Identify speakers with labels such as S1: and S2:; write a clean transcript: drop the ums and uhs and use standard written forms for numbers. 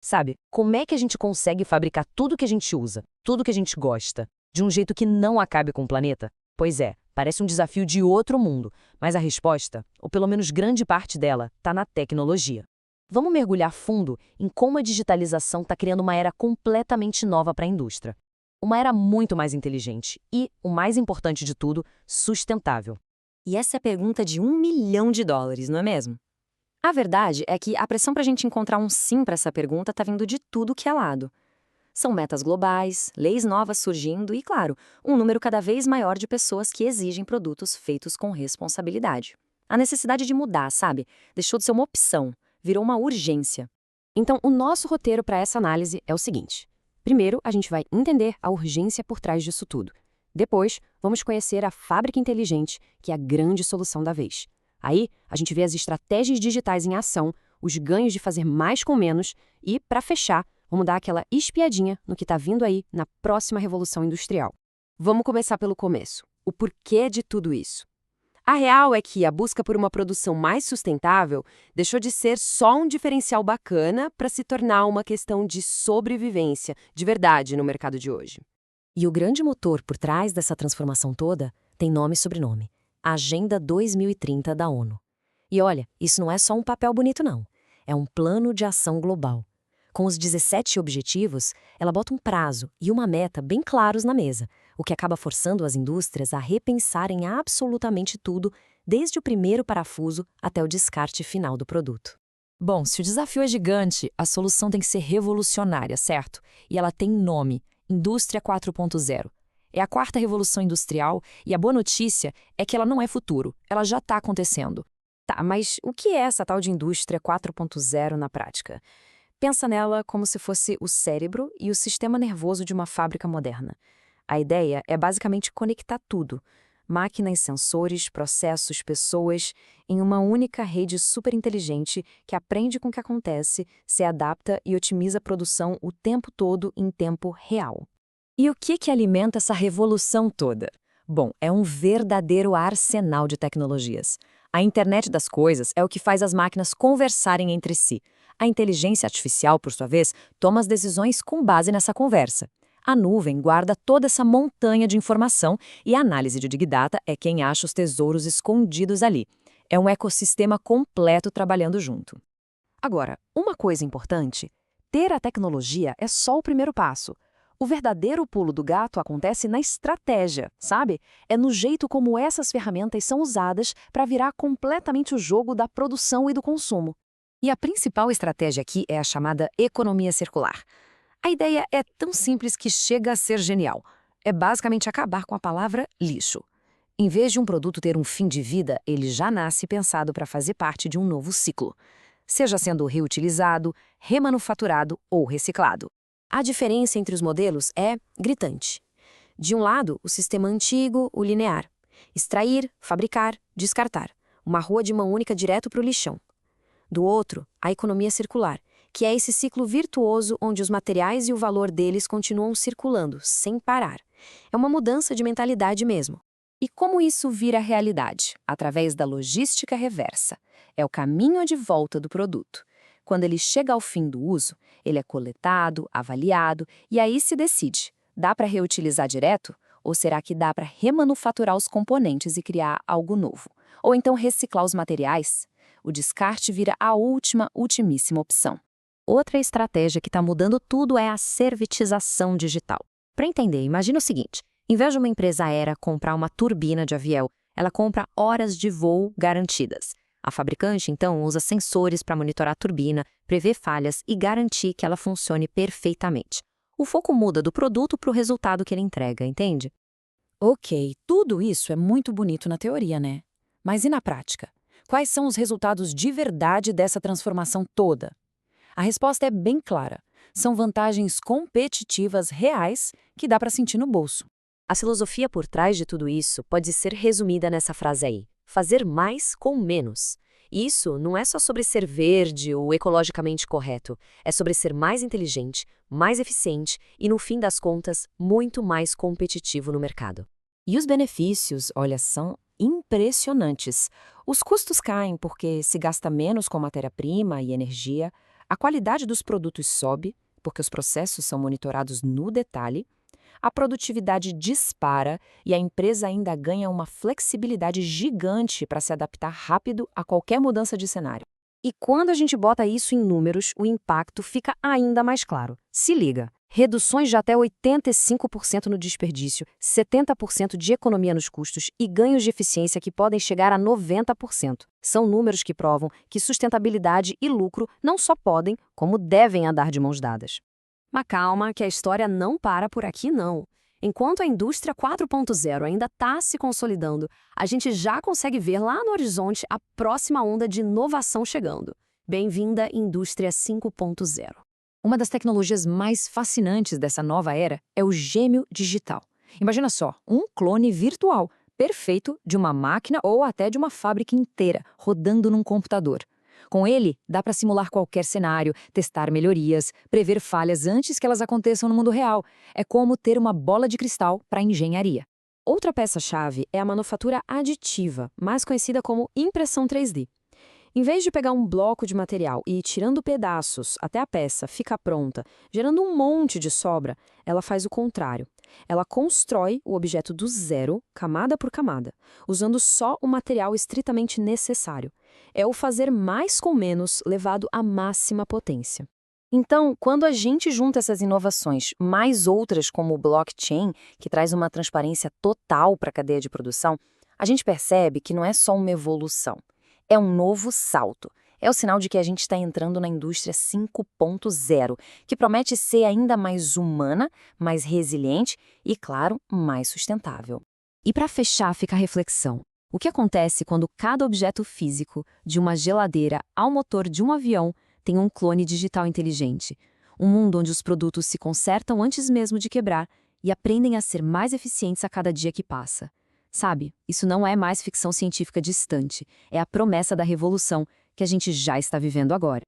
S1: Sabe, como é que a gente consegue fabricar tudo que a gente usa, tudo que a gente gosta, de um jeito que não acabe com o planeta? Pois é, parece um desafio de outro mundo, mas a resposta, ou pelo menos grande parte dela, está na tecnologia. Vamos mergulhar fundo em como a digitalização está criando uma era completamente nova para a indústria. Uma era muito mais inteligente e, o mais importante de tudo, sustentável.
S2: E essa é a pergunta de US$ 1 milhão, não é mesmo? A verdade é que a pressão para a gente encontrar um sim para essa pergunta está vindo de tudo que é lado. São metas globais, leis novas surgindo e, claro, um número cada vez maior de pessoas que exigem produtos feitos com responsabilidade. A necessidade de mudar, sabe? Deixou de ser uma opção, virou uma urgência.
S1: Então, o nosso roteiro para essa análise é o seguinte. Primeiro, a gente vai entender a urgência por trás disso tudo. Depois, vamos conhecer a fábrica inteligente, que é a grande solução da vez. Aí, a gente vê as estratégias digitais em ação, os ganhos de fazer mais com menos e, para fechar, vamos dar aquela espiadinha no que está vindo aí na próxima revolução industrial. Vamos começar pelo começo. O porquê de tudo isso? A real é que a busca por uma produção mais sustentável deixou de ser só um diferencial bacana para se tornar uma questão de sobrevivência de verdade no mercado de hoje.
S2: E o grande motor por trás dessa transformação toda tem nome e sobrenome: Agenda 2030 da ONU. E olha, isso não é só um papel bonito, não. É um plano de ação global. Com os 17 objetivos, ela bota um prazo e uma meta bem claros na mesa, o que acaba forçando as indústrias a repensarem absolutamente tudo, desde o primeiro parafuso até o descarte final do produto.
S3: Bom, se o desafio é gigante, a solução tem que ser revolucionária, certo? E ela tem nome: Indústria 4.0. É a quarta revolução industrial e a boa notícia é que ela não é futuro, ela já está acontecendo.
S2: Tá, mas o que é essa tal de indústria 4.0 na prática? Pensa nela como se fosse o cérebro e o sistema nervoso de uma fábrica moderna. A ideia é basicamente conectar tudo: máquinas, sensores, processos, pessoas, em uma única rede superinteligente que aprende com o que acontece, se adapta e otimiza a produção o tempo todo em tempo real. E o que alimenta essa revolução toda? Bom, é um verdadeiro arsenal de tecnologias. A internet das coisas é o que faz as máquinas conversarem entre si. A inteligência artificial, por sua vez, toma as decisões com base nessa conversa. A nuvem guarda toda essa montanha de informação e a análise de Big Data é quem acha os tesouros escondidos ali. É um ecossistema completo trabalhando junto.
S1: Agora, uma coisa importante: ter a tecnologia é só o primeiro passo. O verdadeiro pulo do gato acontece na estratégia, sabe? É no jeito como essas ferramentas são usadas para virar completamente o jogo da produção e do consumo.
S2: E a principal estratégia aqui é a chamada economia circular. A ideia é tão simples que chega a ser genial. É basicamente acabar com a palavra lixo. Em vez de um produto ter um fim de vida, ele já nasce pensado para fazer parte de um novo ciclo, seja sendo reutilizado, remanufaturado ou reciclado. A diferença entre os modelos é gritante. De um lado, o sistema antigo, o linear: extrair, fabricar, descartar. Uma rua de mão única direto para o lixão. Do outro, a economia circular, que é esse ciclo virtuoso onde os materiais e o valor deles continuam circulando, sem parar. É uma mudança de mentalidade mesmo. E como isso vira realidade? Através da logística reversa. É o caminho de volta do produto. Quando ele chega ao fim do uso, ele é coletado, avaliado e aí se decide: dá para reutilizar direto? Ou será que dá para remanufaturar os componentes e criar algo novo? Ou então reciclar os materiais? O descarte vira a ultimíssima opção. Outra estratégia que está mudando tudo é a servitização digital. Para entender, imagina o seguinte: em vez de uma empresa aérea comprar uma turbina de avião, ela compra horas de voo garantidas. A fabricante, então, usa sensores para monitorar a turbina, prever falhas e garantir que ela funcione perfeitamente. O foco muda do produto para o resultado que ele entrega, entende?
S3: Ok, tudo isso é muito bonito na teoria, né? Mas e na prática? Quais são os resultados de verdade dessa transformação toda? A resposta é bem clara. São vantagens competitivas reais que dá para sentir no bolso.
S2: A filosofia por trás de tudo isso pode ser resumida nessa frase aí: fazer mais com menos. E isso não é só sobre ser verde ou ecologicamente correto, é sobre ser mais inteligente, mais eficiente e, no fim das contas, muito mais competitivo no mercado.
S3: E os benefícios, olha, são impressionantes. Os custos caem porque se gasta menos com matéria-prima e energia,
S1: A qualidade dos produtos sobe, porque os processos são monitorados no detalhe, a produtividade dispara e a empresa ainda ganha uma flexibilidade gigante para se adaptar rápido a qualquer mudança de cenário. E quando a gente bota isso em números, o impacto fica ainda mais claro. Se liga, reduções de até 85% no desperdício, 70% de economia nos custos e ganhos de eficiência que podem chegar a 90%. São números que provam que sustentabilidade e lucro não só podem, como devem andar de mãos dadas. Mas calma, que a história não para por aqui, não. Enquanto a indústria 4.0 ainda está se consolidando, a gente já consegue ver lá no horizonte a próxima onda de inovação chegando. Bem-vinda, Indústria 5.0.
S2: Uma das tecnologias mais fascinantes dessa nova era é o gêmeo digital. Imagina só, um clone virtual, perfeito de uma máquina ou até de uma fábrica inteira, rodando num computador. Com ele, dá para simular qualquer cenário, testar melhorias, prever falhas antes que elas aconteçam no mundo real. É como ter uma bola de cristal para a engenharia.
S1: Outra peça-chave é a manufatura aditiva, mais conhecida como impressão 3D. Em vez de pegar um bloco de material e ir tirando pedaços até a peça ficar pronta, gerando um monte de sobra, ela faz o contrário. Ela constrói o objeto do zero, camada por camada, usando só o material estritamente necessário. É o fazer mais com menos levado à máxima potência. Então, quando a gente junta essas inovações, mais outras como o blockchain, que traz uma transparência total para a cadeia de produção, a gente percebe que não é só uma evolução. É um novo salto. É o sinal de que a gente está entrando na indústria 5.0, que promete ser ainda mais humana, mais resiliente e, claro, mais sustentável. E para fechar, fica a reflexão. O que acontece quando cada objeto físico, de uma geladeira ao motor de um avião, tem um clone digital inteligente? Um mundo onde os produtos se consertam antes mesmo de quebrar e aprendem a ser mais eficientes a cada dia que passa. Sabe, isso não é mais ficção científica distante, é a promessa da revolução que a gente já está vivendo agora.